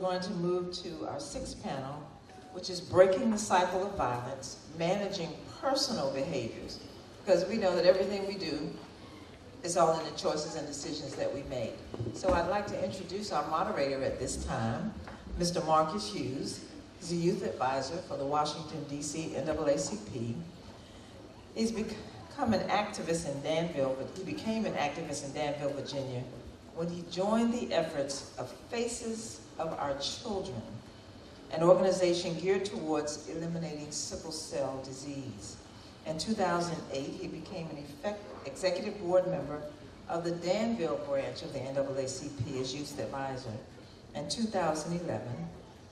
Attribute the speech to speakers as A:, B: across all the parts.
A: going to move to our sixth panel, which is breaking the cycle of violence, managing personal behaviors, because we know that everything we do is all in the choices and decisions that we make. So I'd like to introduce our moderator at this time, Mr. Marcus Hughes. He's a youth advisor for the Washington, D.C. NAACP. He's become an activist in Danville, but he became an activist in Danville, Virginia, when he joined the efforts of Faces of Our Children, an organization geared towards eliminating sickle cell disease. In 2008, he became an executive board member of the Danville branch of the NAACP as youth advisor. In 2011,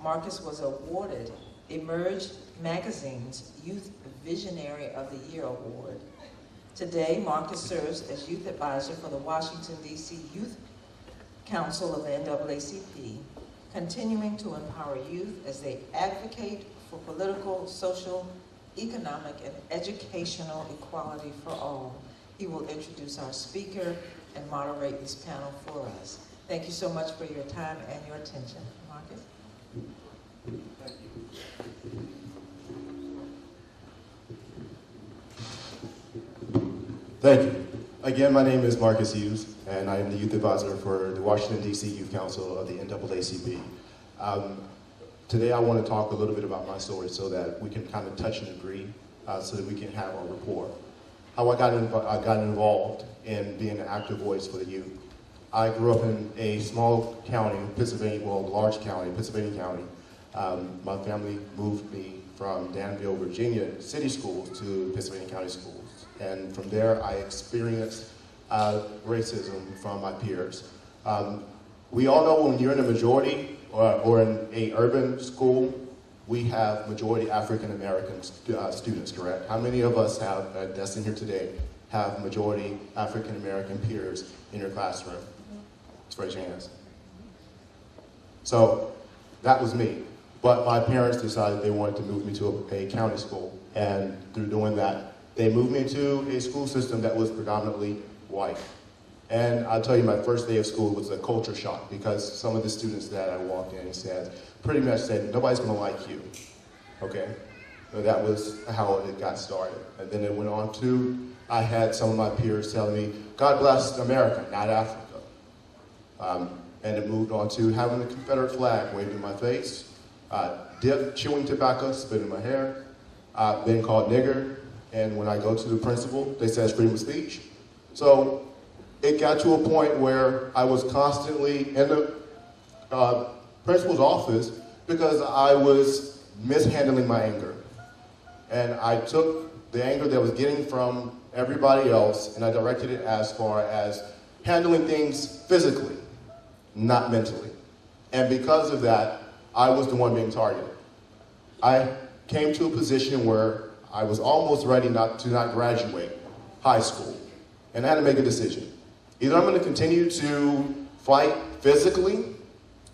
A: Marcus was awarded Emerge Magazine's Youth Visionary of the Year Award. Today, Marcus serves as youth advisor for the Washington, D.C. Youth Council of the NAACP, continuing to empower youth as they advocate for political, social, economic, and educational equality for all. He will introduce our speaker and moderate this panel for us. Thank you so much for your time and your attention. Marcus?
B: Thank you. Thank you. Again, my name is Marcus Hughes, and I am the youth advisor for the Washington, D.C. Youth Council of the NAACP. Today I want to talk a little bit about my story so that we can kind of touch and agree so that we can have a rapport. How I got involved in being an active voice for the youth. I grew up in a small county, Pennsylvania, well, large county, Pennsylvania County. My family moved me from Danville, Virginia city schools to Pennsylvania County schools. And from there, I experienced racism from my peers. We all know when you're in a majority or in an urban school, we have majority African-American students, correct? How many of us have, that's in here today, have majority African-American peers in your classroom? Let's raise your hands. So that was me. But my parents decided they wanted to move me to a county school. And through doing that, they moved me to a school system that was predominantly white. And I'll tell you, my first day of school was a culture shock because some of the students that I walked in said, pretty much said, nobody's gonna like you, okay? So that was how it got started. And then it went on to, I had some of my peers telling me, God bless America, not Africa. And it moved on to having the Confederate flag waved in my face, chewing tobacco, spit in my hair, being called nigger. And when I go to the principal, they said freedom of speech. So it got to a point where I was constantly in the principal's office because I was mishandling my anger. And I took the anger that I was getting from everybody else and I directed it as far as handling things physically, not mentally. And because of that, I was the one being targeted. I came to a position where I was almost ready to not graduate high school. And I had to make a decision. Either I'm going to continue to fight physically,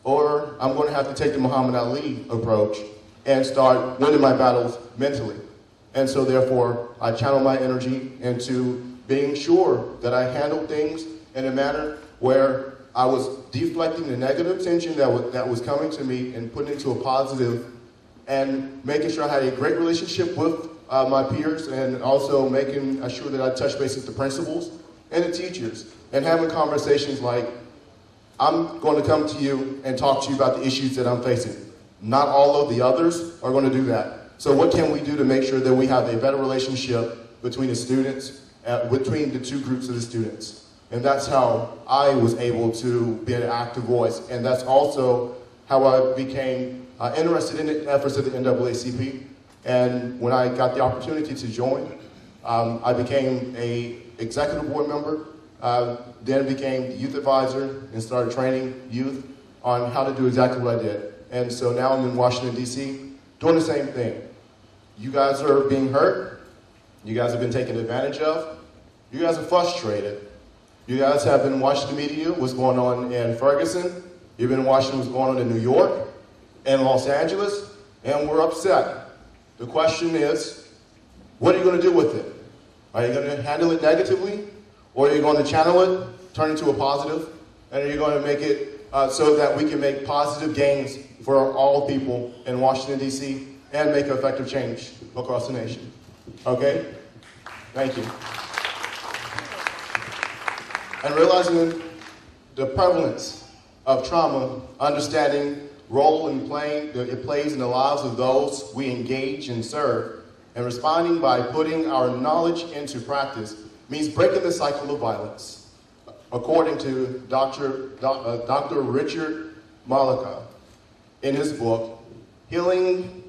B: or I'm going to have to take the Muhammad Ali approach and start winning my battles mentally. And so therefore, I channel my energy into being sure that I handled things in a manner where I was deflecting the negative tension that was coming to me and putting it to a positive, and making sure I had a great relationship with my peers, and also making sure that I touch base with the principals and the teachers, and having conversations like, I'm going to come to you and talk to you about the issues that I'm facing. Not all of the others are going to do that. So what can we do to make sure that we have a better relationship between the students, between the two groups of the students? And that's how I was able to be an active voice. And that's also how I became interested in the efforts of the NAACP. And when I got the opportunity to join, I became an executive board member, then became the youth advisor and started training youth on how to do exactly what I did. And so now I'm in Washington, D.C., doing the same thing. You guys are being hurt. You guys have been taken advantage of. You guys are frustrated. You guys have been watching the media, what's going on in Ferguson. You've been watching what's going on in New York and Los Angeles, and we're upset. The question is, what are you going to do with it? Are you going to handle it negatively, or are you going to channel it, turn it into a positive, and are you going to make it so that we can make positive gains for all people in Washington, D.C., and make effective change across the nation. Okay? Thank you. And realizing the prevalence of trauma, understanding role and it plays in the lives of those we engage and serve, and responding by putting our knowledge into practice means breaking the cycle of violence. According to Dr. Richard Malika, in his book, Healing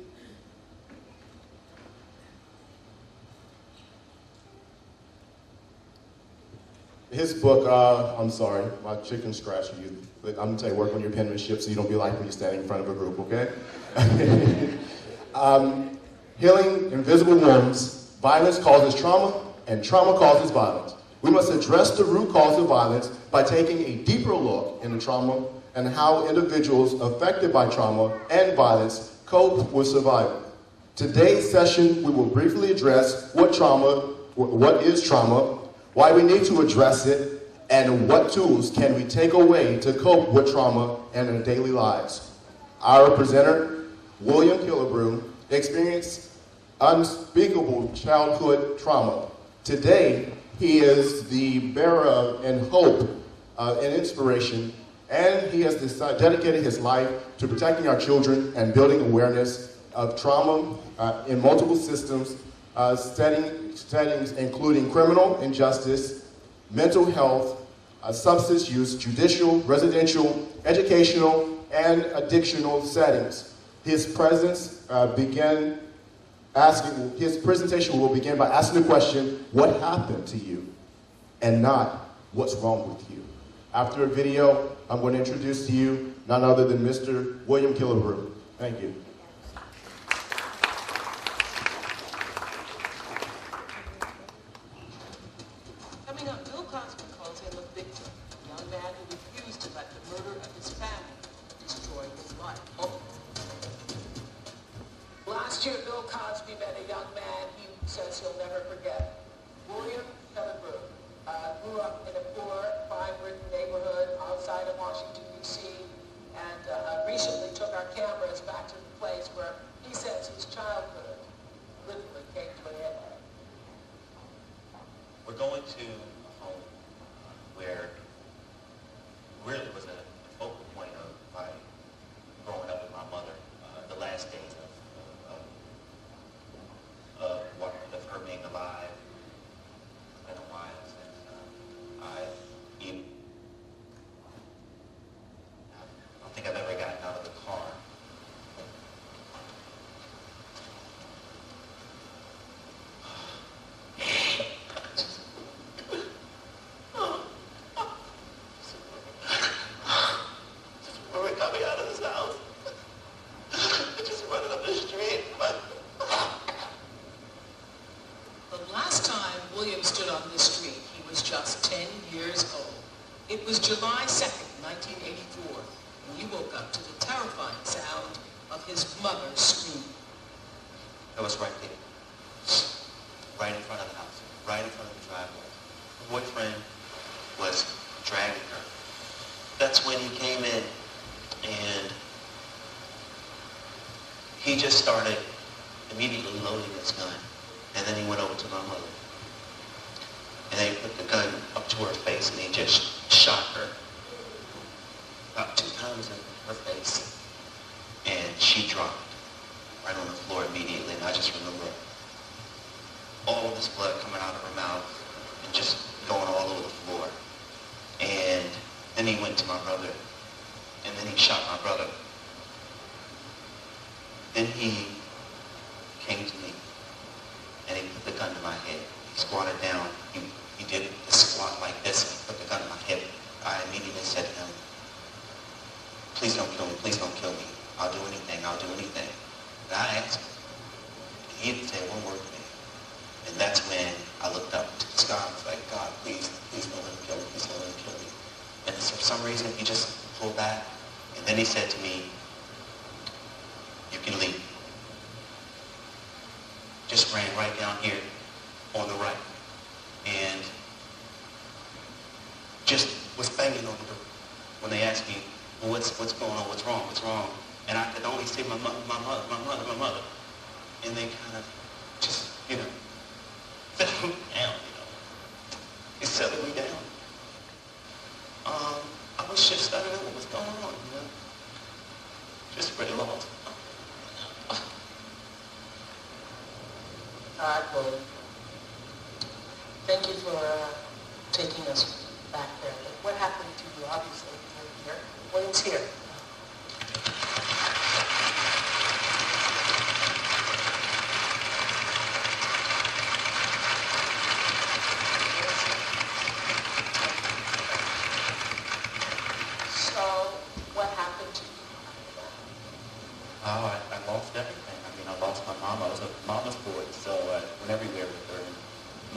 B: I'm sorry, my chicken scratched you. But I'm gonna tell you, work on your penmanship so you don't be like when you're standing in front of a group, okay? Healing Invisible Wounds, violence causes trauma, and trauma causes violence. We must address the root cause of violence by taking a deeper look into trauma and how individuals affected by trauma and violence cope with survival. Today's session, we will briefly address what is trauma, why we need to address it, and what tools can we take away to cope with trauma in our daily lives. Our presenter, William Kellibrew, experienced unspeakable childhood trauma. Today, he is the bearer of hope and inspiration, and he has dedicated his life to protecting our children and building awareness of trauma in multiple systems, settings including criminal injustice, mental health, substance use, judicial, residential, educational, and addictional settings. His presentation will begin by asking the question, what happened to you? And not, what's wrong with you? After a video, I'm going to introduce to you none other than Mr. William Kellibrew. Thank you.
C: Coming up, Bill Cosby calls him a victim, a young man who refused to let the murder of his family destroy his life. Last year, Bill Cosby met a young man he says he'll never forget. William Kellibrew grew up in a poor, crime-ridden neighborhood outside of Washington, D.C., and recently took our cameras back to the place where he says his childhood literally came to an end.
D: We're going to a home where really was a focal point of my growing up with my mother, the last days of her being alive. It's been a while since I don't think I've ever gotten out of the car.
C: It was July 2nd, 1984, when you woke up to the terrifying sound of his mother's scream.
D: I was right there, right in front of the house, right in front of the driveway. Her boyfriend was dragging her. That's when he came in, and he just started immediately loading his gun, and then he went over to my mother. And then he put the gun up to her face and he just shot her about 2 times in her face. And she dropped right on the floor immediately. And I just remember all of this blood coming out of her mouth and just going all over the floor. And then he went to my brother. And then he shot my brother. Then he came to me and he put the gun to my head. He squatted down. He did the squat like this and he put the gun to my hip. I immediately said to him, please don't kill me, please don't kill me. I'll do anything, I'll do anything. And I asked him. He didn't say one word to me. And that's when I looked up to the sky and was like, God, please don't let him kill me, please don't let him kill me. And for some reason, he just pulled back. And then he said to me, you can leave. Just ran right down here on the right. And just was banging on the door. When they asked me, well, what's going on? What's wrong? And I could only say my mother. And they kind of just, settled me down, It settled me down. I was just, I don't know what was going on, Just pretty lost.
C: All right, well, thank you for taking us back there. What happened to you, obviously, you're here. William's here. So, what happened to you after that?
D: Oh, I lost everything. I lost my mom. I was a mama's boy, so I went everywhere with her. And,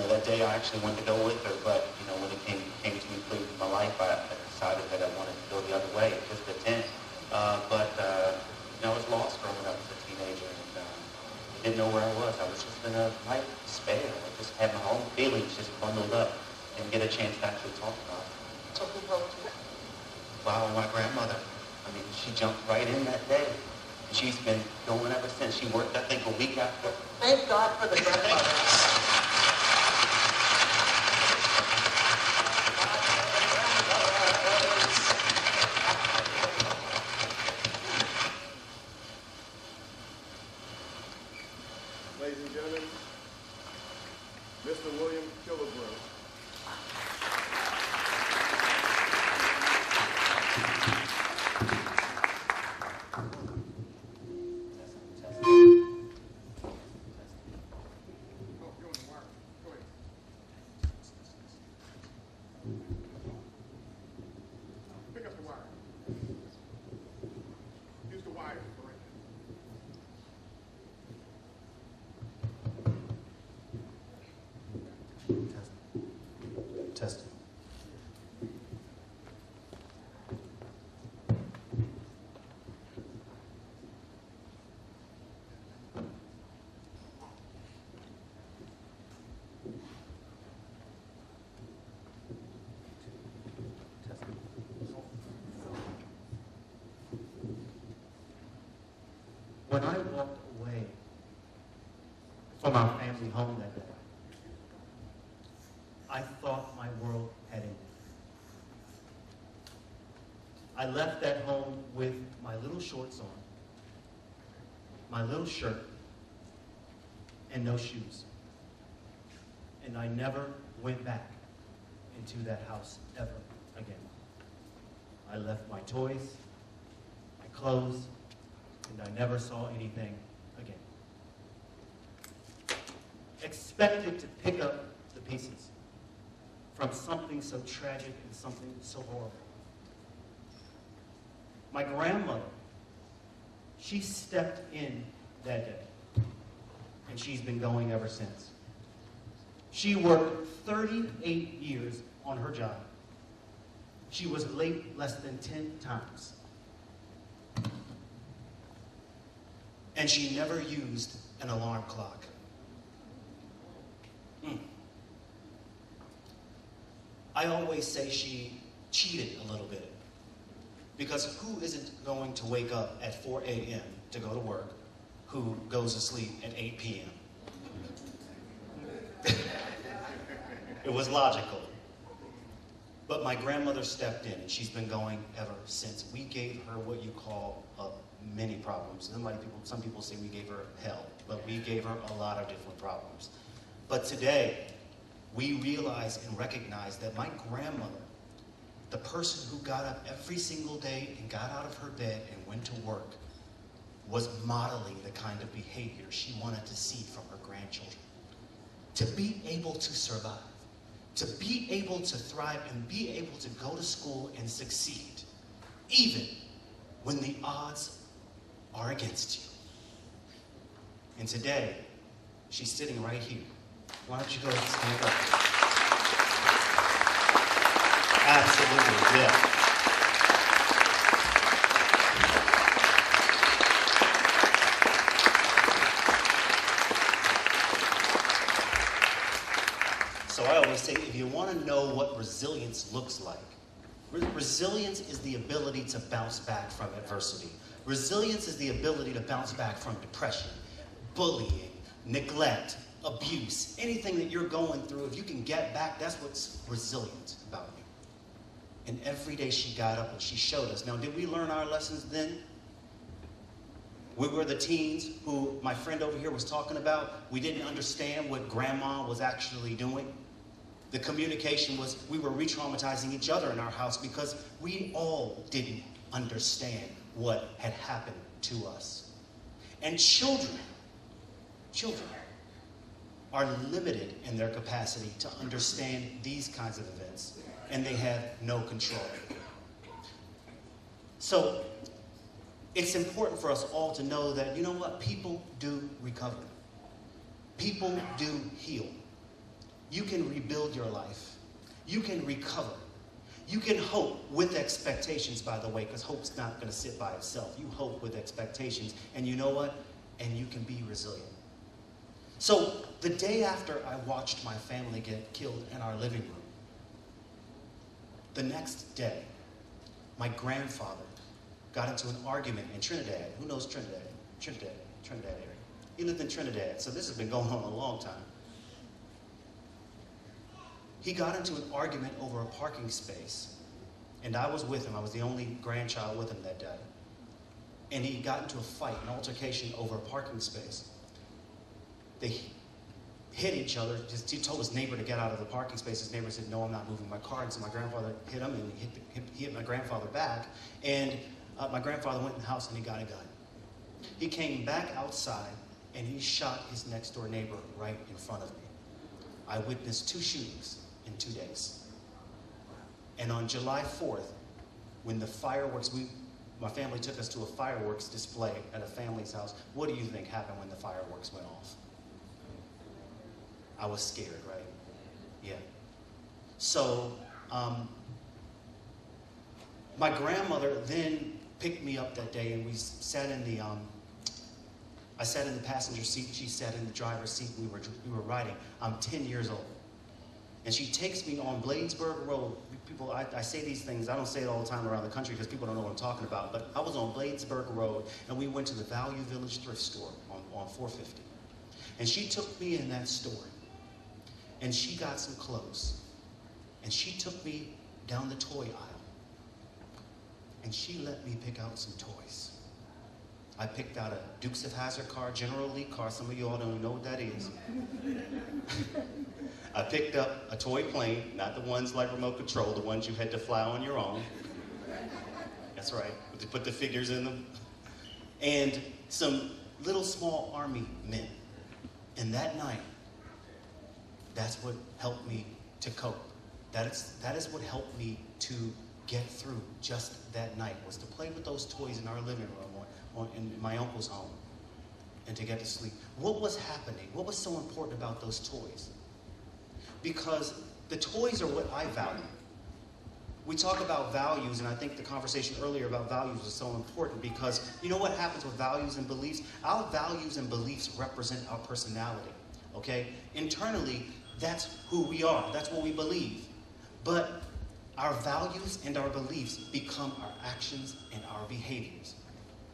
D: that day I actually wanted to go with her, but, when it came to me pleading my life, I decided that I wanted to go the other way, just at 10. I was lost growing up as a teenager, and I didn't know where I was. I was just in a light despair. I just had my own feelings just bundled up and get a chance to actually talk about it.
C: So who helped you?
D: Wow, my grandmother. She jumped right in that day. And she's been going ever since. She worked, I think, a week after.
C: Thank God for the grandmothers.
B: Ladies and gentlemen, Mr. William Kellibrew. Pick up the wire. Use the wire for it.
D: Testing. When I walked away from our family home that day, I thought my world had ended. I left that home with my little shorts on, my little shirt, and no shoes. And I never went back into that house ever again. I left my toys, my clothes, and I never saw anything again. Expected to pick up the pieces from something so tragic and something so horrible. My grandmother, she stepped in that day, and she's been going ever since. She worked 38 years on her job. She was late less than 10 times. And she never used an alarm clock. I always say she cheated a little bit. Because who isn't going to wake up at 4 a.m. to go to work who goes to sleep at 8 p.m.? It was logical. But my grandmother stepped in, and she's been going ever since. We gave her what you call many problems. Some people say we gave her hell, but we gave her a lot of different problems. But today, we realize and recognize that my grandmother, the person who got up every single day and got out of her bed and went to work, was modeling the kind of behavior she wanted to see from her grandchildren. To be able to survive, to be able to thrive, and be able to go to school and succeed, even when the odds are against you. And today, she's sitting right here. Why don't you go ahead and stand up? Absolutely, yeah. So I always say, if you want to know what resilience looks like,
E: Resilience is the ability to bounce back from adversity. Resilience is the ability to bounce back from depression, bullying, neglect, abuse, anything that you're going through. If you can get back, that's what's resilient about you. And every day she got up and she showed us. Now, did we learn our lessons then? We were the teens who my friend over here was talking about. We didn't understand what grandma was actually doing. The communication was we were re-traumatizing each other in our house because we all didn't understand what had happened to us. And children are limited in their capacity to understand these kinds of events, and they have no control. So it's important for us all to know that, you know what, people do recover. People do heal. You can rebuild your life. You can recover. You can hope with expectations, by the way, because hope's not going to sit by itself. You hope with expectations, and you know what? And you can be resilient. So the day after I watched my family get killed in our living room, the next day, my grandfather got into an argument in Trinidad. Who knows Trinidad? Trinidad area. He lived in Trinidad, so this has been going on a long time. He got into an argument over a parking space, and I was with him. I was the only grandchild with him that day. And he got into a fight, an altercation over a parking space. They hit each other. He told his neighbor to get out of the parking space. His neighbor said, "No, I'm not moving my car." And so my grandfather hit him, and he hit my grandfather back. And my grandfather went in the house and he got a gun. He came back outside and he shot his next door neighbor right in front of me. I witnessed 2 shootings in 2 days. And on July 4th, when the fireworks, my family took us to a fireworks display at a family's house. What do you think happened when the fireworks went off? I was scared, right? Yeah. So, my grandmother then picked me up that day, and we sat in the, I sat in the passenger seat, she sat in the driver's seat, we were riding. I'm 10 years old. And she takes me on Bladensburg Road. People, I say these things, I don't say it all the time around the country because people don't know what I'm talking about, but I was on Bladensburg Road, and we went to the Value Village thrift store on 450. And she took me in that store, and she got some clothes, and she took me down the toy aisle, and she let me pick out some toys. I picked out a Dukes of Hazzard car, General Lee car. Some of you all don't know what that is. I picked up a toy plane, not the ones like remote control, the ones you had to fly on your own. That's right, to put the figures in them. And some little small army men. And that night, that's what helped me to cope. That is what helped me to get through just that night, was to play with those toys in our living room or in my uncle's home and to get to sleep. What was happening? What was so important about those toys? Because the toys are what I value. We talk about values, and I think the conversation earlier about values was so important because you know what happens with values and beliefs? Our values and beliefs represent our personality, okay? Internally, that's who we are. That's what we believe. But our values and our beliefs become our actions and our behaviors.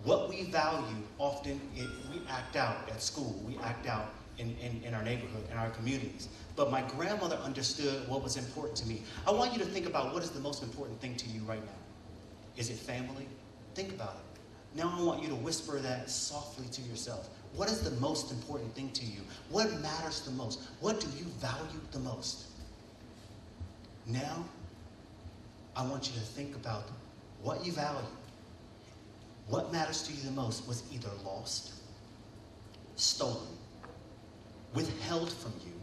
E: What we value often, we act out at school. We act out in our neighborhood, in our communities. But my grandmother understood what was important to me. I want you to think about what is the most important thing to you right now. Is it family? Think about it. Now I want you to whisper that softly to yourself. What is the most important thing to you? What matters the most? What do you value the most? Now, I want you to think about what you value. What matters to you the most was either lost, stolen, withheld from you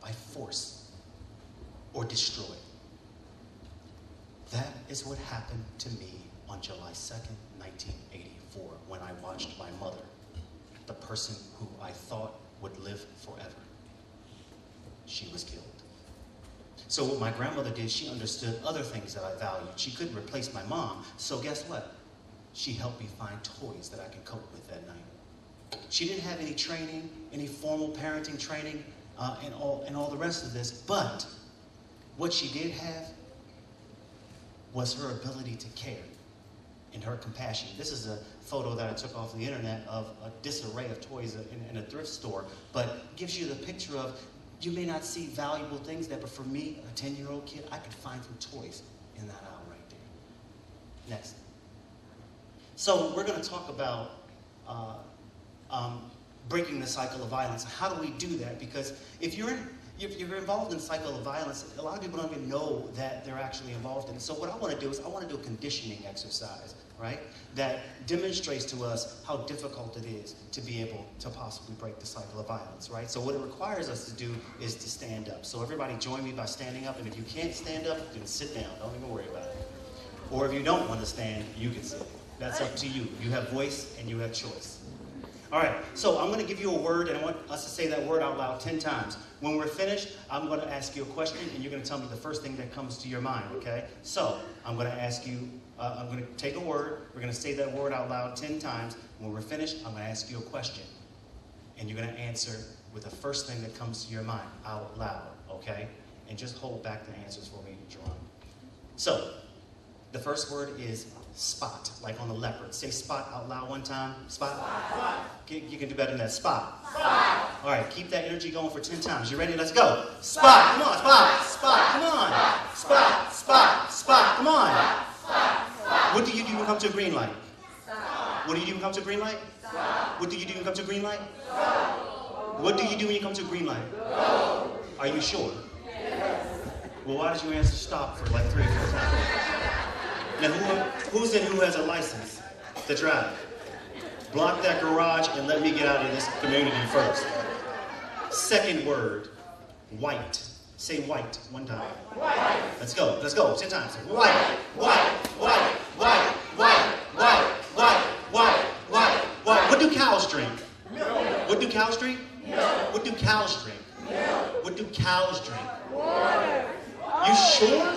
E: by force, or destroyed. That is what happened to me on July 2nd, 1984, when I watched my mother, the person who I thought would live forever. She was killed. So what my grandmother did, she understood other things that I valued. She couldn't replace my mom, so guess what? She helped me find toys that I could cope with that night. She didn't have any training, any formal parenting training, and all the rest of this, but what she did have was her ability to care and her compassion. This is a photo that I took off the internet of a disarray of toys in a thrift store, but gives you the picture of, you may not see valuable things there, but for me, a 10-year-old kid, I could find some toys in that aisle right there. Next. So we're going to talk about breaking the cycle of violence. How do we do that? Because if you're involved in the cycle of violence, a lot of people don't even know that they're actually involved in it. So what I want to do is I want to do a conditioning exercise, right? That demonstrates to us how difficult it is to be able to possibly break the cycle of violence, right? So what it requires us to do is to stand up. So everybody join me by standing up. And if you can't stand up, then sit down. Don't even worry about it. Or if you don't want to stand, you can sit. That's up to you. You have voice and you have choice. All right, so I'm going to give you a word, and I want us to say that word out loud 10 times. When we're finished, I'm going to ask you a question, and you're going to tell me the first thing that comes to your mind, okay? So I'm going to ask you, I'm going to take a word. We're going to say that word out loud 10 times. When we're finished, I'm going to ask you a question, and you're going to answer with the first thing that comes to your mind out loud, okay? And just hold back the answers for me, Jerome. So the first word is spot, like on the leopard. Say spot out loud one time. Spot. Spot. You can do better than that. Spot. Spot. All right, keep that energy going for 10 times. You ready? Let's go. Spot. Come on. Spot. Spot. Come on. Spot. Spot. Spot. Come on. What do you do when you come to a green light? What do you do when you come to a green light? What do you do when you come to a green light? What do you do when you come to a green light? Are you sure? Well, why did you answer stop for like 3 or 4 times? Now, who's in who has a license to drive? Block that garage and let me get out of this community first. Second word, white. Say white one time. White. Let's go. Let's go. 10 times. White. White. White. White. White. White. White. White. White. White. What do cows drink? Milk. What do cows drink? Milk. What do cows drink? Milk. What do cows drink? Water. You sure?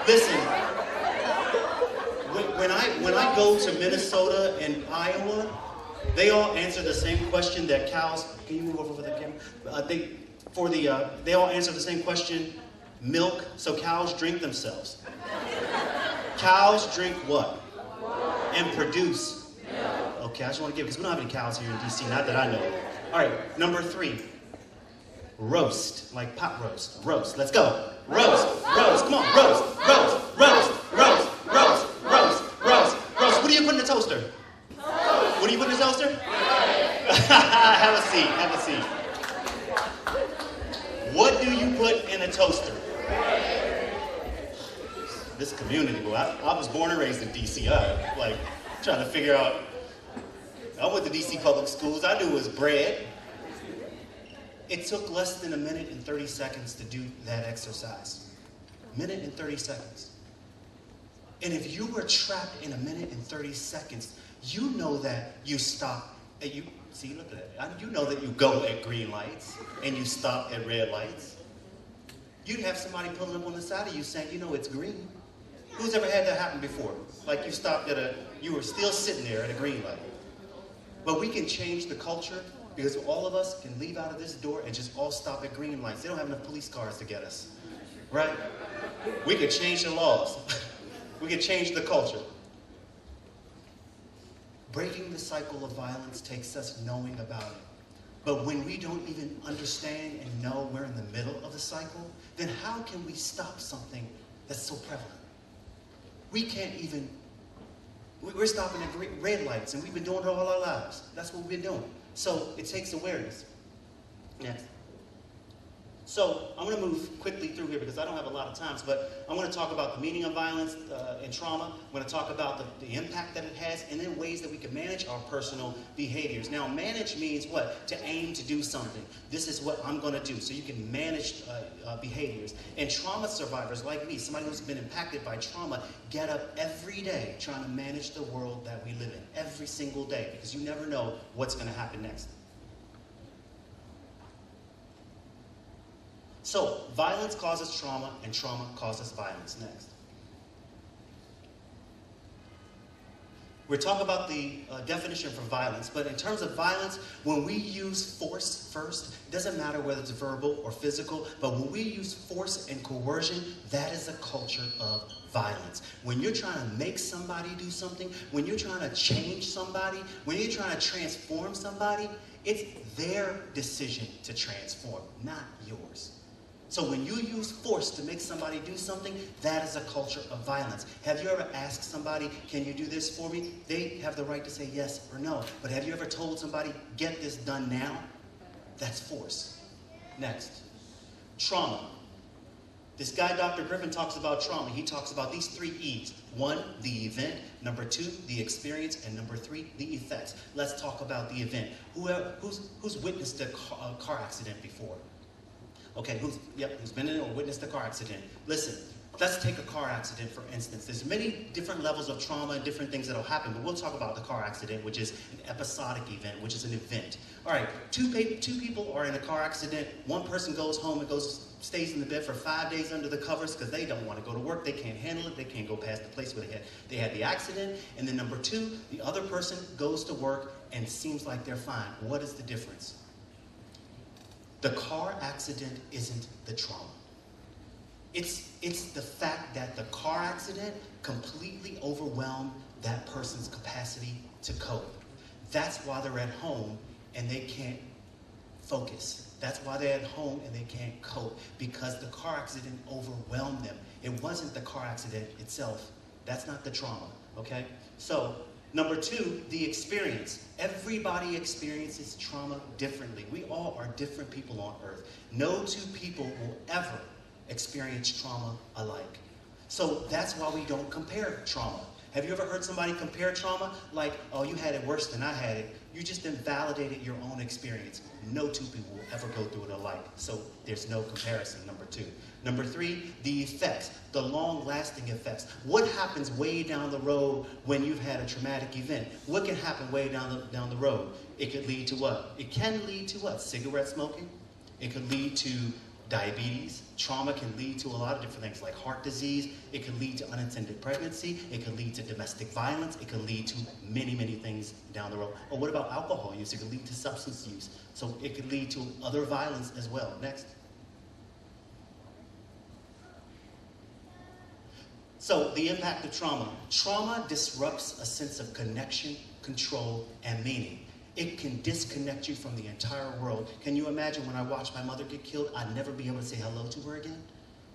E: Listen, when I go to Minnesota and Iowa, they all answer the same question that cows. Can you move over for the camera? They all answer the same question: milk. So cows drink themselves. Cows drink what? And produce. Okay, I just want to give, because we don't have any cows here in DC, not that I know. All right, number 3. Roast, like pot roast. Roast, let's go. Roast, roast, come on, roast, roast, roast, roast, roast, roast, roast, roast. What do you put in the toaster? What do you put in the toaster? Have a seat, have a seat. What do you put in a toaster? This community, boy, I was born and raised in DC. I like trying to figure out. I went to DC public schools. I knew it was bread. It took less than 1 minute and 30 seconds to do that exercise. 1 minute and 30 seconds. And if you were trapped in 1 minute and 30 seconds, you know that you stop. You see, look at that. You know that you go at green lights and you stop at red lights. You'd have somebody pulling up on the side of you saying, you know, it's green. Who's ever had that happen before? Like you stopped you were still sitting there at a green light. But we can change the culture, because all of us can leave out of this door and just all stop at green lights. They don't have enough police cars to get us, right? We could change the laws. We could change the culture. Breaking the cycle of violence takes us knowing about it. But when we don't even understand and know we're in the middle of the cycle, then how can we stop something that's so prevalent? We can't even, we're stopping at red lights, and we've been doing it all our lives. That's what we've been doing. So it takes awareness. Next. So I'm going to move quickly through here because I don't have a lot of time, but I'm going to talk about the meaning of violence and trauma. I'm going to talk about the impact that it has, and then ways that we can manage our personal behaviors. Now, manage means what? To aim to do something. This is what I'm going to do. So you can manage behaviors. And trauma survivors like me, somebody who's been impacted by trauma, get up every day trying to manage the world that we live in. Every single day, because you never know what's going to happen next. So, violence causes trauma, and trauma causes violence. Next. We're talking about the definition for violence, but in terms of violence, when we use force first, it doesn't matter whether it's verbal or physical, but when we use force and coercion, that is a culture of violence. When you're trying to make somebody do something, when you're trying to change somebody, when you're trying to transform somebody, it's their decision to transform, not yours. So when you use force to make somebody do something, that is a culture of violence. Have you ever asked somebody, can you do this for me? They have the right to say yes or no. But have you ever told somebody, get this done now? That's force. Next. Trauma. This guy, Dr. Griffin, talks about trauma. He talks about these 3 E's. 1, the event. Number 2, the experience. And number 3, the effects. Let's talk about the event. Who's witnessed a car accident before? Okay, who's been in or witnessed a car accident? Listen, let's take a car accident for instance. There's many different levels of trauma and different things that'll happen, but we'll talk about the car accident, which is an episodic event, which is an event. All right, two people are in a car accident. One person goes home and stays in the bed for 5 days under the covers because they don't want to go to work. They can't handle it. They can't go past the place where they had the accident. And then number 2, the other person goes to work and seems like they're fine. What is the difference? The car accident isn't the trauma. It's the fact that the car accident completely overwhelmed that person's capacity to cope. That's why they're at home and they can't focus. That's why they're at home and they can't cope, because the car accident overwhelmed them. It wasn't the car accident itself. That's not the trauma, okay? So, number 2, the experience. Everybody experiences trauma differently. We all are different people on earth. No 2 people will ever experience trauma alike. So that's why we don't compare trauma. Have you ever heard somebody compare trauma? Like, oh, you had it worse than I had it. You just invalidated your own experience. No 2 people will ever go through it alike. So there's no comparison, number 2. Number 3, the effects, the long-lasting effects. What happens way down the road when you've had a traumatic event? What can happen way down the road? It could lead to what? It can lead to what? Cigarette smoking. It could lead to diabetes. Trauma can lead to a lot of different things like heart disease. It can lead to unintended pregnancy. It can lead to domestic violence. It can lead to many, many things down the road. Or what about alcohol use? It could lead to substance use. So it could lead to other violence as well. Next. So the impact of trauma. Trauma disrupts a sense of connection, control, and meaning. It can disconnect you from the entire world. Can you imagine when I watched my mother get killed, I'd never be able to say hello to her again?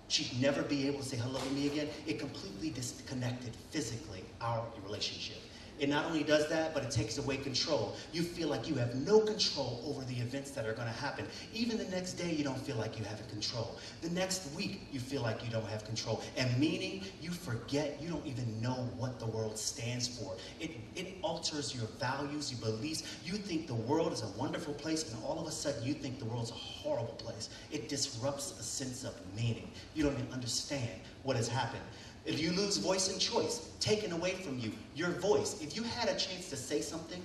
E: She'd never be able to say hello to me again. It completely disconnected physically our relationship. It not only does that, but it takes away control. You feel like you have no control over the events that are going to happen. Even the next day, you don't feel like you have control. The next week, you feel like you don't have control. And meaning, you forget, you don't even know what the world stands for. It alters your values, your beliefs. You think the world is a wonderful place, and all of a sudden, you think the world's a horrible place. It disrupts a sense of meaning. You don't even understand what has happened. If you lose voice and choice, taken away from you, your voice, if you had a chance to say something,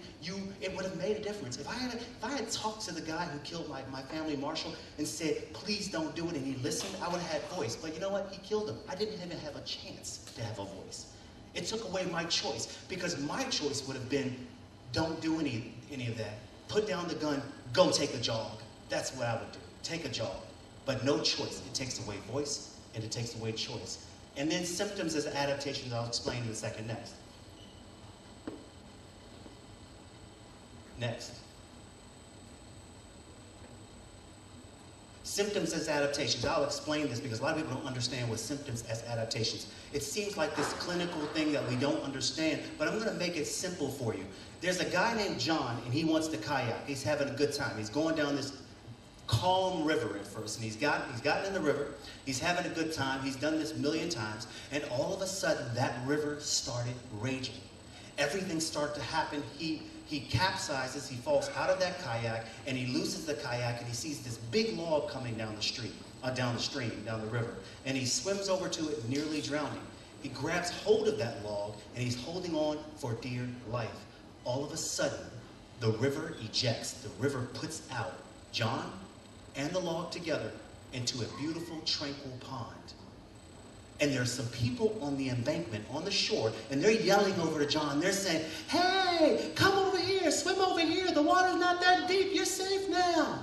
E: it would have made a difference. If I had talked to the guy who killed my family, Marshall, and said, please don't do it, and he listened, I would have had voice. But you know what? He killed him. I didn't even have a chance to have a voice. It took away my choice, because my choice would have been, don't do any of that. Put down the gun, go take a jog. That's what I would do. Take a jog. But no choice. It takes away voice, and it takes away choice. And then symptoms as adaptations, I'll explain in a second. Next. Next. Symptoms as adaptations. I'll explain this because a lot of people don't understand what symptoms as adaptations. It seems like this clinical thing that we don't understand, but I'm going to make it simple for you. There's a guy named John, and he wants to kayak. He's having a good time. He's going down this calm river at first, and he's gotten in the river. He's having a good time. He's done this 1,000,000 times, and all of a sudden that river started raging. Everything started to happen. He capsizes. He falls out of that kayak, and he loses the kayak, and he sees this big log coming down the stream, down the river, and he swims over to it, nearly drowning. He grabs hold of that log, and he's holding on for dear life. All of a sudden, the river ejects. The river puts out John and the log together into a beautiful, tranquil pond. And there's some people on the embankment, on the shore, and they're yelling over to John. They're saying, hey, come over here, swim over here. The water's not that deep. You're safe now.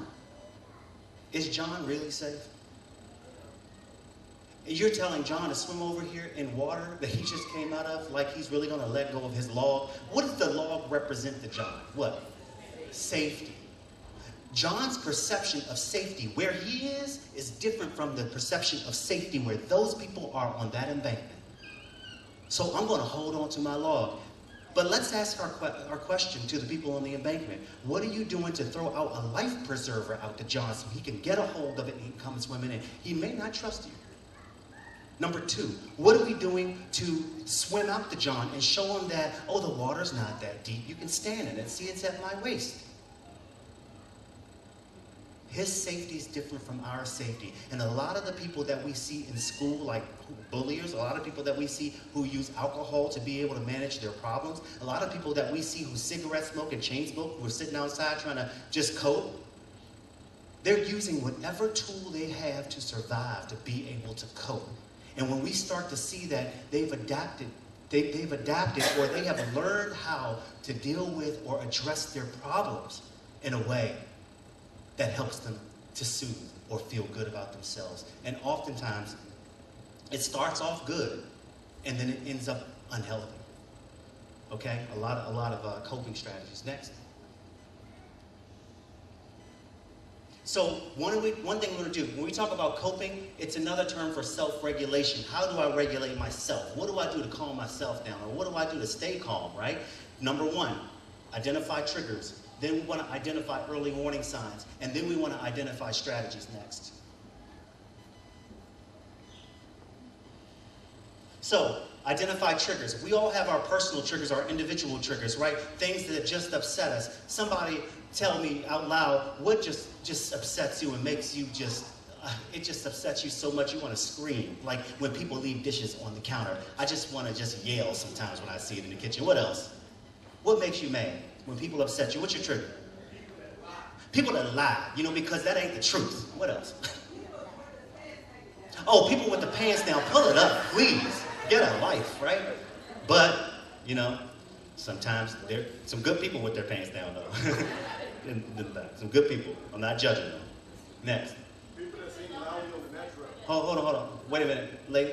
E: Is John really safe? You're telling John to swim over here in water that he just came out of, like he's really going to let go of his log? What does the log represent to John? What? Safety. John's perception of safety where he is different from the perception of safety where those people are on that embankment. So I'm going to hold on to my log. But let's ask our question to the people on the embankment. What are you doing to throw out a life preserver out to John so he can get a hold of it and come swimming in? He may not trust you. Number two, what are we doing to swim out to John and show him that, oh, the water's not that deep. You can stand in it. See, it's at my waist. His safety is different from our safety. And a lot of the people that we see in school, like bulliers, a lot of people that we see who use alcohol to be able to manage their problems, a lot of people that we see who cigarette smoke and chain smoke, who are sitting outside trying to just cope, they're using whatever tool they have to survive to be able to cope. And when we start to see that they've adapted or they have learned how to deal with or address their problems in a way that helps them to soothe or feel good about themselves. And oftentimes, it starts off good, and then it ends up unhealthy. Okay? A lot of coping strategies. Next. So one thing we're going to do, when we talk about coping, it's another term for self-regulation. How do I regulate myself? What do I do to calm myself down? Or what do I do to stay calm, right? Number one, identify triggers. Then we want to identify early warning signs. And then we want to identify strategies next. So, identify triggers. We all have our personal triggers, our individual triggers, right? Things that just upset us. Somebody tell me out loud, what just upsets you and makes you it just upsets you so much you want to scream. Like when people leave dishes on the counter. I just want to just yell sometimes when I see it in the kitchen. What else? What makes you mad? When people upset you, what's your trigger? People that lie, because that ain't the truth. What else? Oh, people with the pants down, pull it up, please. Get a life, right? But, sometimes there's some good people with their pants down, though. Some good people. I'm not judging them. Next.
B: People that sing loudly on the metro.
E: Hold on. Wait a minute. Lady,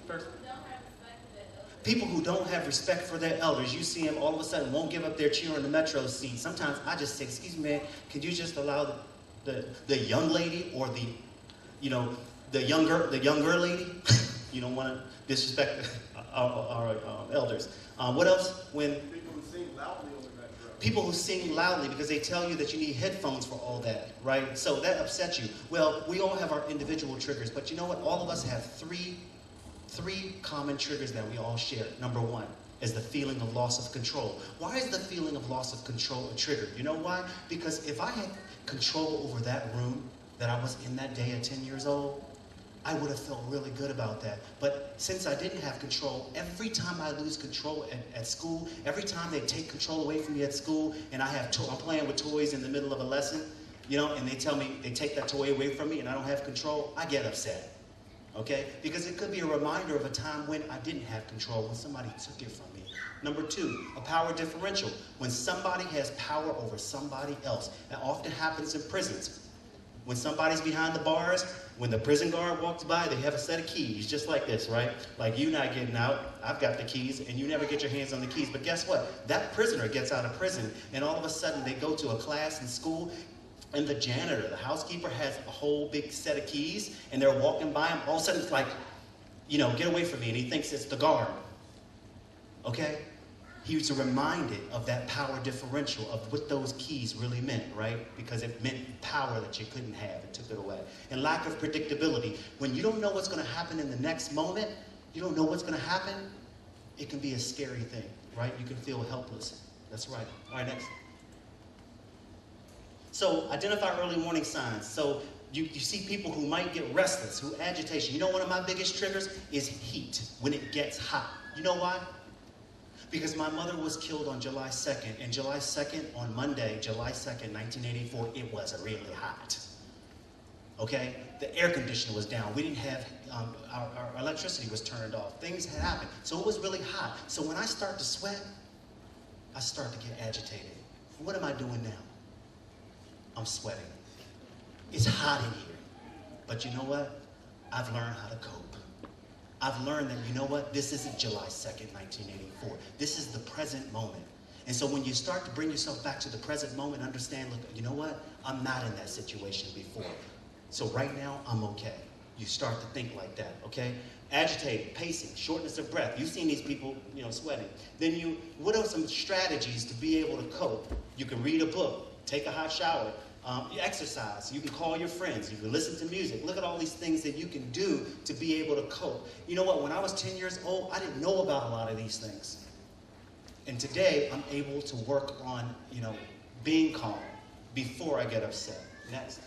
E: first. People who don't have respect for their elders, you see them all of a sudden won't give up their chair in the metro seat. Sometimes I just say, excuse me, man, could you just allow the young lady or the younger lady? You don't want to disrespect our elders. What else? When
B: People who sing loudly on the metro.
E: People who sing loudly because they tell you that you need headphones for all that, right? So that upsets you. Well, we all have our individual triggers, but you know what? All of us have three common triggers that we all share. Number one is the feeling of loss of control. Why is the feeling of loss of control a trigger? You know why? Because if I had control over that room that I was in that day at 10 years old, I would have felt really good about that. But since I didn't have control, every time I lose control at school, every time they take control away from me at school, and I'm playing with toys in the middle of a lesson, and they tell me they take that toy away from me and I don't have control, I get upset. Okay? Because it could be a reminder of a time when I didn't have control, when somebody took it from me. Number two, a power differential. When somebody has power over somebody else. That often happens in prisons. When somebody's behind the bars, when the prison guard walks by, they have a set of keys, just like this, right? Like, you not getting out, I've got the keys, and you never get your hands on the keys. But guess what? That prisoner gets out of prison, and all of a sudden they go to a class in school, and the janitor, the housekeeper, has a whole big set of keys, and they're walking by him. All of a sudden, it's like, get away from me, and he thinks it's the guard. Okay? He was reminded of that power differential of what those keys really meant, right? Because it meant power that you couldn't have. It took it away. And lack of predictability. When you don't know what's going to happen in the next moment, you don't know what's going to happen, it can be a scary thing, right? You can feel helpless. That's right. All right, next. So identify early warning signs. So you see people who might get restless, who agitation. One of my biggest triggers is heat, when it gets hot. You know why? Because my mother was killed on July 2nd, and July 2nd, on Monday, July 2nd, 1984, it was really hot. okay? The air conditioner was down. We didn't have, our electricity was turned off. Things had happened. So it was really hot. So when I start to sweat, I start to get agitated. What am I doing now? I'm sweating. It's hot in here. But you know what? I've learned how to cope. I've learned that, you know what? This isn't July 2nd, 1984. This is the present moment. And so when you start to bring yourself back to the present moment, understand, look, you know what? I'm not in that situation before. So right now, I'm okay. You start to think like that, okay? Agitated, pacing, shortness of breath. You've seen these people, sweating. Then what are some strategies to be able to cope? You can read a book, take a hot shower, you exercise, you can call your friends, you can listen to music. Look at all these things that you can do to be able to cope. You know what? When I was 10 years old, I didn't know about a lot of these things. And today, I'm able to work on, being calm before I get upset. Next.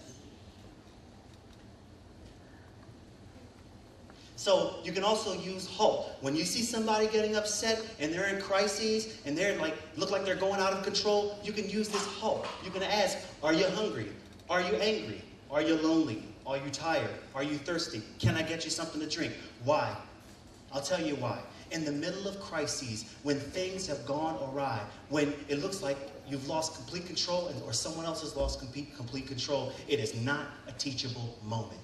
E: So you can also use halt. When you see somebody getting upset and they're in crises and they're look like they're going out of control, you can use this halt. You can ask, are you hungry? Are you angry? Are you lonely? Are you tired? Are you thirsty? Can I get you something to drink? Why? I'll tell you why. In the middle of crises, when things have gone awry, when it looks like you've lost complete control or someone else has lost complete control, it is not a teachable moment.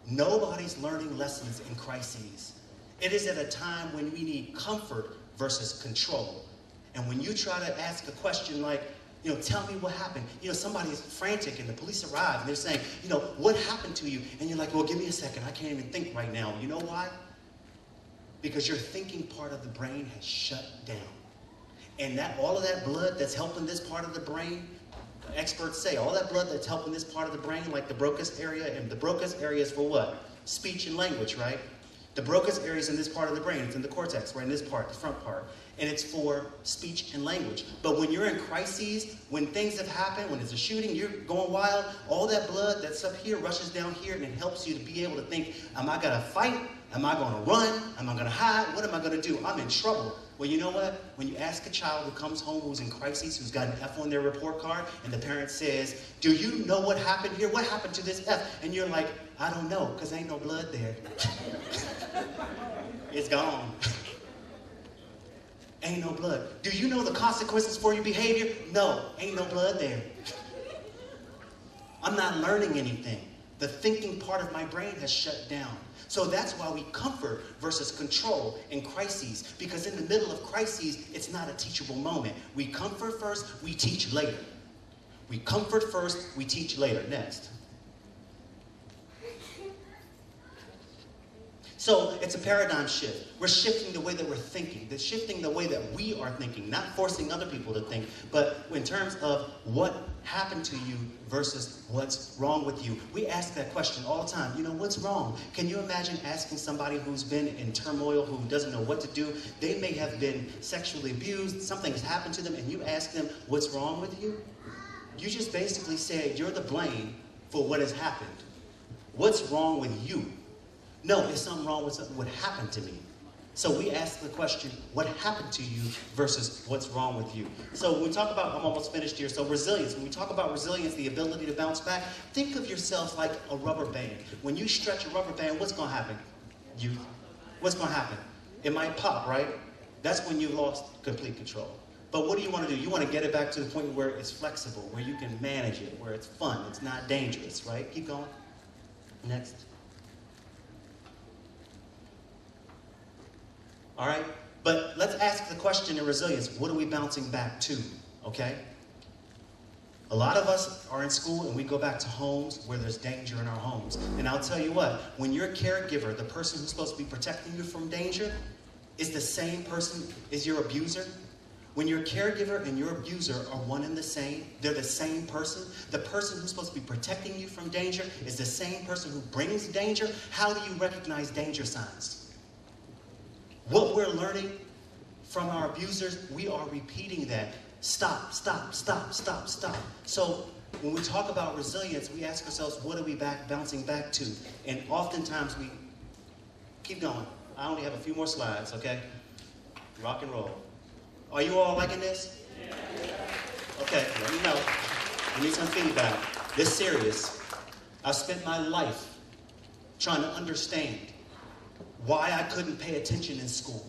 E: Nobody's learning lessons in crises. It is at a time when we need comfort versus control. And when you try to ask a question like, tell me what happened. Somebody is frantic and the police arrive and they're saying, what happened to you? And you're like, well, give me a second. I can't even think right now. You know why? Because your thinking part of the brain has shut down. And all of that blood that's helping this part of the brain, experts say, all that blood that's helping this part of the brain, like the Broca's area, and the Broca's area is for what? Speech and language, right? The Broca's area is in this part of the brain. It's in the cortex, right in this part, the front part. And it's for speech and language. But when you're in crises, when things have happened, when there's a shooting, you're going wild, all that blood that's up here rushes down here and it helps you to be able to think, am I going to fight? Am I going to run? Am I going to hide? What am I going to do? I'm in trouble. Well, you know what? When you ask a child who comes home who's in crisis, who's got an F on their report card, and the parent says, do you know what happened here? What happened to this F? And you're like, I don't know, because ain't no blood there. It's gone. Ain't no blood. Do you know the consequences for your behavior? No, ain't no blood there. I'm not learning anything. The thinking part of my brain has shut down. So that's why we comfort versus control in crises, because in the middle of crises, it's not a teachable moment. We comfort first, we teach later. We comfort first, we teach later. Next. So it's a paradigm shift. We're shifting the way that we're thinking. They're shifting the way that we are thinking, not forcing other people to think, but in terms of what happened to you versus what's wrong with you. We ask that question all the time. What's wrong? Can you imagine asking somebody who's been in turmoil, who doesn't know what to do? They may have been sexually abused, something has happened to them, and you ask them, what's wrong with you? You just basically say, you're the blame for what has happened. What's wrong with you? No, there's something wrong with what happened to me. So we ask the question, what happened to you versus what's wrong with you? So when we talk about, I'm almost finished here, so resilience. When we talk about resilience, the ability to bounce back, think of yourself like a rubber band. When you stretch a rubber band, what's going to happen? What's going to happen? It might pop, right? That's when you've lost complete control. But what do you want to do? You want to get it back to the point where it's flexible, where you can manage it, where it's fun, it's not dangerous, right? Keep going. Next. All right? But let's ask the question in resilience, what are we bouncing back to? Okay? A lot of us are in school and we go back to homes where there's danger in our homes. And I'll tell you what, when your caregiver, the person who's supposed to be protecting you from danger, is the same person as your abuser, when your caregiver and your abuser are one and the same, they're the same person, the person who's supposed to be protecting you from danger is the same person who brings danger, how do you recognize danger signs? What we're learning from our abusers, we are repeating that. Stop, stop, stop, stop, stop. So when we talk about resilience, we ask ourselves, what are we bouncing back to? And oftentimes we keep going. I only have a few more slides, okay? Rock and roll. Are you all liking this? Okay, let me know. We need some feedback. This serious. I've spent my life trying to understand why I couldn't pay attention in school.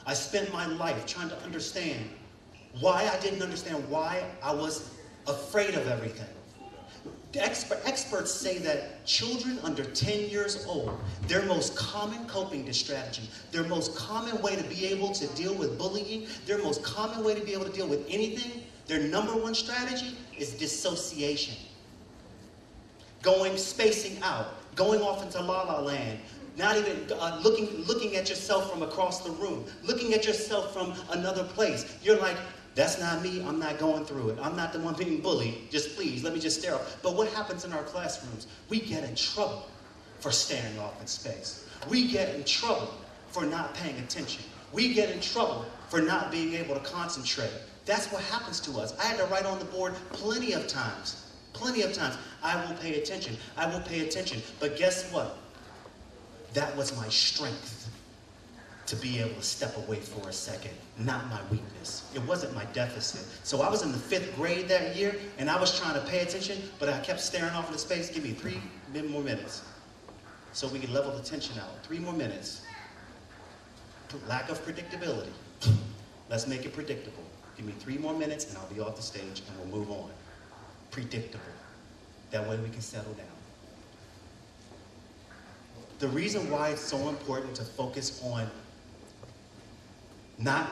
E: I spent my life trying to understand why I didn't understand why I was afraid of everything. Experts say that children under 10 years old, their most common coping strategy, their most common way to be able to deal with bullying, their most common way to be able to deal with anything, their number one strategy is dissociation. Spacing out, going off into la-la land, not even looking at yourself from across the room, looking at yourself from another place. You're like, that's not me, I'm not going through it. I'm not the one being bullied. Just please, let me just stare off. But what happens in our classrooms? We get in trouble for staring off in space. We get in trouble for not paying attention. We get in trouble for not being able to concentrate. That's what happens to us. I had to write on the board plenty of times. Plenty of times. I will pay attention. I will pay attention. But guess what? That was my strength. To be able to step away for a second, not my weakness. It wasn't my deficit. So I was in the 5th grade that year, and I was trying to pay attention, but I kept staring off into space. Give me 3 more minutes so we can level the tension out. 3 more minutes. Lack of predictability. Let's make it predictable. Give me 3 more minutes, and I'll be off the stage, and we'll move on. Predictable. That way we can settle down. The reason why it's so important to focus on not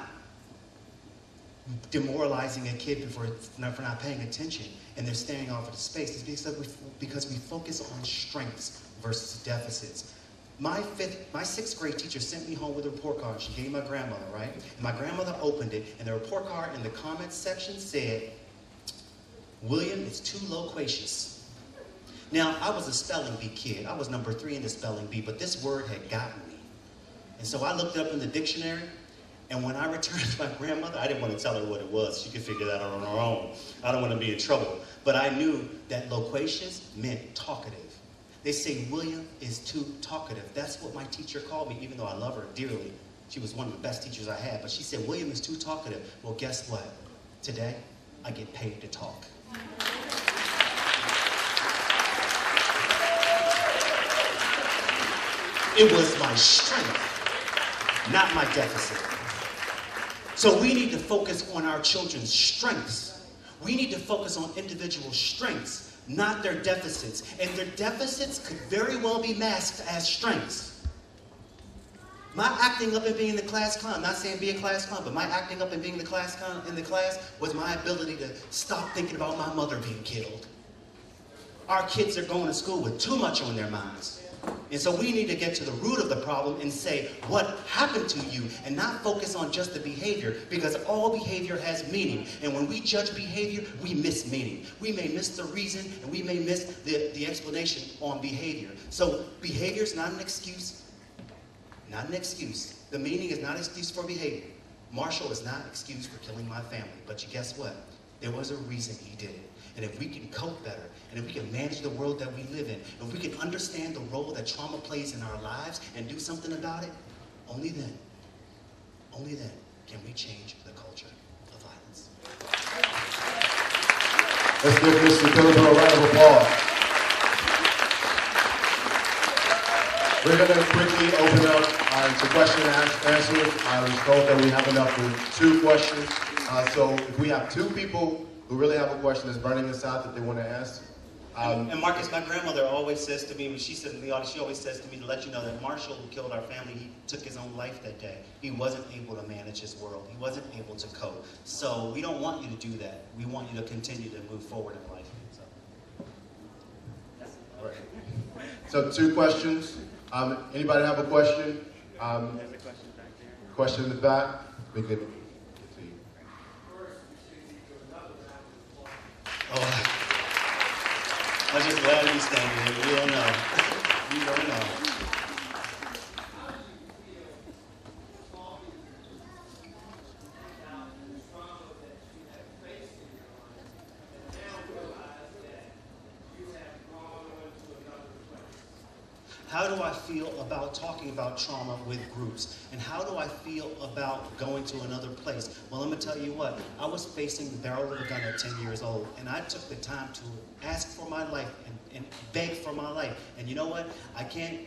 E: demoralizing a kid for not paying attention and they're staring off into space is because we focus on strengths versus deficits. My 6th grade teacher sent me home with a report card. She gave my grandmother, right? And my grandmother opened it, and the report card in the comments section said, William is too loquacious. Now, I was a spelling bee kid. I was number 3 in the spelling bee, but this word had gotten me. And so I looked it up in the dictionary, and when I returned to my grandmother, I didn't want to tell her what it was. She could figure that out on her own. I don't want to be in trouble. But I knew that loquacious meant talkative. They say William is too talkative. That's what my teacher called me, even though I love her dearly. She was one of the best teachers I had. But she said, William is too talkative. Well, guess what? Today, I get paid to talk. It was my strength, not my deficit. So we need to focus on our children's strengths. We need to focus on individual strengths, not their deficits. And their deficits could very well be masked as strengths. My acting up and being the class clown, not saying be a class clown, but my acting up and being the class clown in the class was my ability to stop thinking about my mother being killed. Our kids are going to school with too much on their minds. And so we need to get to the root of the problem and say, what happened to you? And not focus on just the behavior, because all behavior has meaning. And when we judge behavior, we miss meaning. We may miss the reason, and we may miss the explanation on behavior. So behavior is not an excuse. Not an excuse. The meaning is not an excuse for behavior. Marshall is not excused for killing my family. But you guess what? There was a reason he did it. And if we can cope better, and if we can manage the world that we live in, if we can understand the role that trauma plays in our lives and do something about it, only then can we change the culture of violence.
B: Let's give Mr. Kellibrew a round of applause. We're going to quickly open up to question and answer. I was told that we have enough for 2 questions. So if we have 2 people who really have a question that's burning inside that they want to ask.
E: And Marcus, my grandmother always says to me, when she sits in the audience, she always says to me to let you know that Marshall, who killed our family, he took his own life that day. He wasn't able to manage his world. He wasn't able to cope. So we don't want you to do that. We want you to continue to move forward in life.
B: All right. So 2 questions. Anybody have a question?
E: There's a question back there.
B: Question in the back? We could.
E: Oh, I'm just glad he's standing here. We don't know. We don't know. How do I feel about talking about trauma with groups? And how do I feel about going to another place? Well, I'm going to tell you what. I was facing the barrel of a gun at 10 years old, and I took the time to ask for my life and beg for my life. And you know what? I can't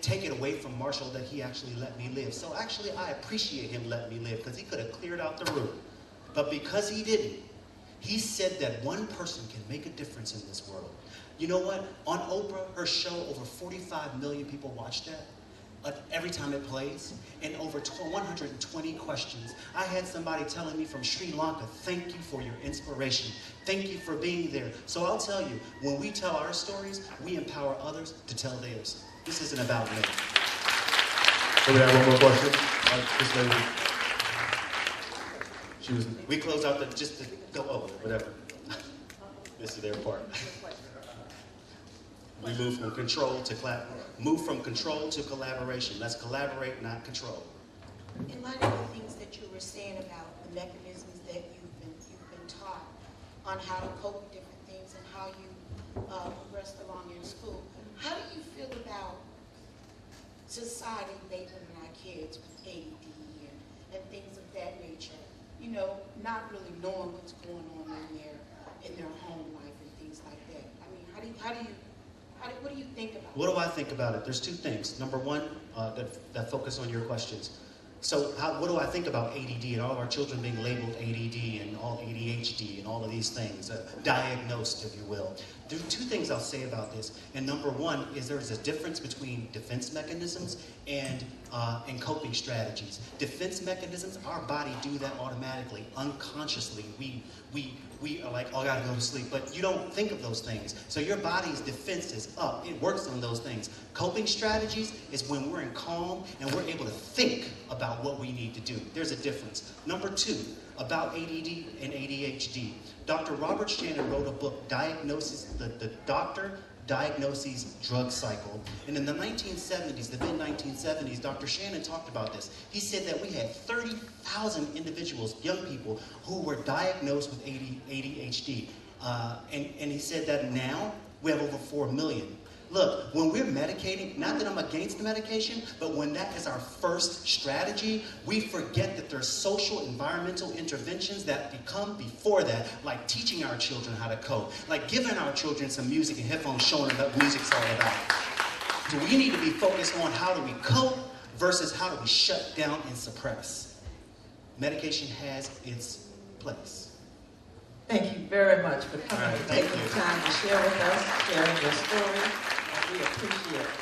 E: take it away from Marshall that he actually let me live. So actually, I appreciate him letting me live because he could have cleared out the room. But because he didn't, he said that one person can make a difference in this world. You know what? On Oprah, her show, over 45 million people watch that. Every time it plays, and over 120 questions. I had somebody telling me from Sri Lanka, thank you for your inspiration. Thank you for being there. So I'll tell you, when we tell our stories, we empower others to tell theirs. This isn't about me.
B: So we have one more question. This lady.
E: We close out just to go over, whatever. This is their part. We move from control to collaboration. Let's collaborate, not control.
F: In light of the things that you were saying about the mechanisms that you've been taught on how to cope with different things and how you progressed along in school, how do you feel about society labeling our kids with AD and things of that nature? You know, not really knowing what's going on in their home life and things like that. I mean, what do you think about it?
E: What do I think about it? There's two things. Number one, that focus on your questions. So what do I think about ADD and all of our children being labeled ADD and all ADHD and all of these things, diagnosed, if you will? There are two things I'll say about this. And number one is there's a difference between defense mechanisms and coping strategies. Defense mechanisms, our body do that automatically, unconsciously. We are like, oh, I gotta go to sleep, but you don't think of those things. So your body's defense is up. It works on those things. Coping strategies is when we're in calm and we're able to think about what we need to do. There's a difference. Number two, about ADD and ADHD. Dr. Robert Shannon wrote a book, Diagnosis, the Doctor Diagnoses Drug Cycle. And in the 1970s, the mid-1970s, Dr. Shannon talked about this. He said that we had 30,000 individuals, young people, who were diagnosed with ADHD. And he said that now we have over 4 million. Look, when we're medicating, not that I'm against the medication, but when that is our first strategy, we forget that there's social, environmental interventions that become before that, like teaching our children how to cope, like giving our children some music and headphones showing them what music's all about. So we need to be focused on how do we cope versus how do we shut down and suppress. Medication has its place.
A: Thank you very much for coming
E: All right,
A: and
E: thank
A: taking
E: you.
A: the time to share with us, sharing your story. We appreciate it.